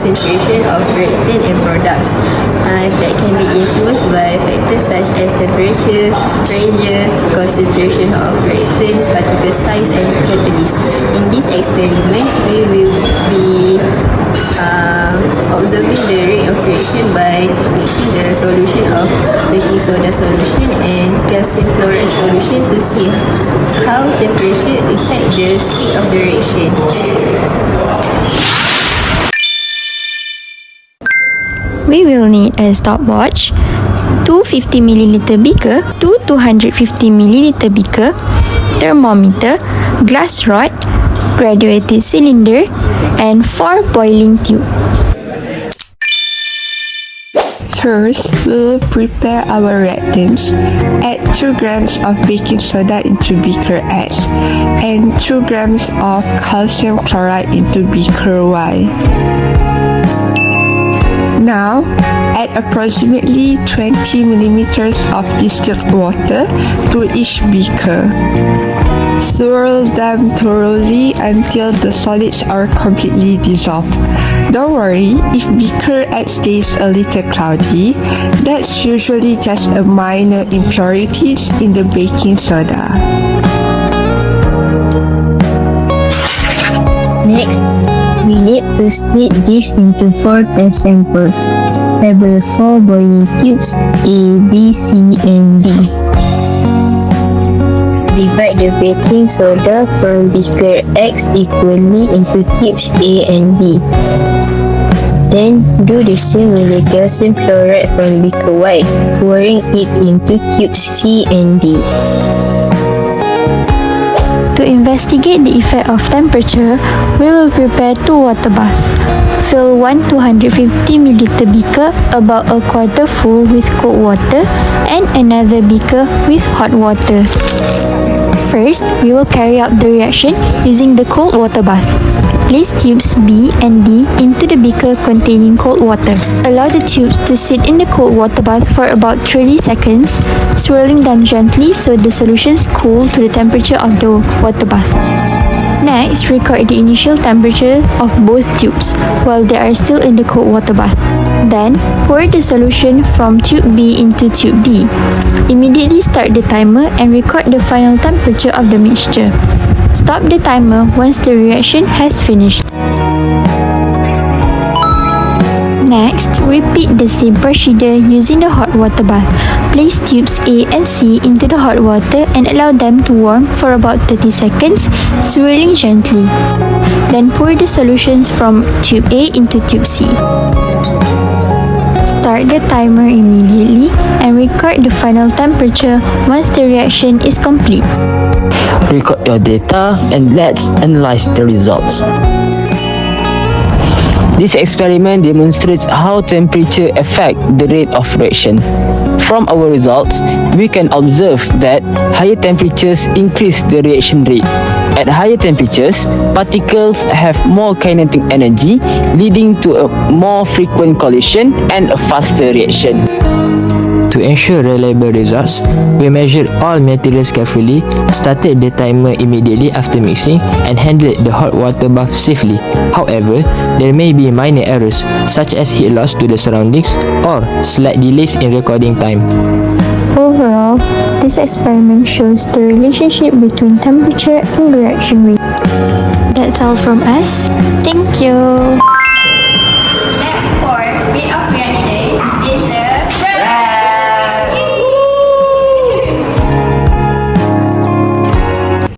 concentration of reactant and products that can be influenced by factors such as temperature, pressure, concentration of reactant, particle size, and catalyst. In this experiment, we will be observing the rate of reaction by mixing the solution of baking soda solution and calcium chloride solution to see how temperature affect the speed of the reaction. We will need a stopwatch, 250 ml beaker, 250 ml beaker, thermometer, glass rod, graduated cylinder, and 4 boiling tube. First, we will prepare our reactants. Add 2 grams of baking soda into beaker X and 2 grams of calcium chloride into beaker Y. Now, add approximately 20 milliliters of distilled water to each beaker. Swirl them thoroughly until the solids are completely dissolved. Don't worry if beaker X stays a little cloudy, that's usually just a minor impurities in the baking soda. Next, we need to split this into 4 test samples. Label 4 boiling tubes A, B, C, and D. Divide the baking soda from beaker X equally into tubes A and B. Then do the same with the calcium chloride from beaker Y, pouring it into tubes C and D. To investigate the effect of temperature, we will prepare 2 water baths. Fill one 250 ml beaker about a quarter full with cold water and another beaker with hot water. First, we will carry out the reaction using the cold water bath. Place tubes B and D into the beaker containing cold water. Allow the tubes to sit in the cold water bath for about 30 seconds, swirling them gently so the solutions cool to the temperature of the water bath. Next, record the initial temperature of both tubes while they are still in the cold water bath. Then, pour the solution from tube B into tube D. Immediately start the timer and record the final temperature of the mixture. Stop the timer once the reaction has finished. Next, repeat the same procedure using the hot water bath. Place tubes A and C into the hot water and allow them to warm for about 30 seconds, swirling gently. Then pour the solutions from tube A into tube C. Start the timer immediately and record the final temperature once the reaction is complete. Record your data and let's analyze the results. This experiment demonstrates how temperature affects the rate of reaction. From our results, we can observe that higher temperatures increase the reaction rate. At higher temperatures, particles have more kinetic energy, leading to a more frequent collision and a faster reaction. To ensure reliable results, we measured all materials carefully, started the timer immediately after mixing, and handled the hot water bath safely. However, there may be minor errors such as heat loss to the surroundings or slight delays in recording time. Overall, this experiment shows the relationship between temperature and reaction rate. That's all from us. Thank you.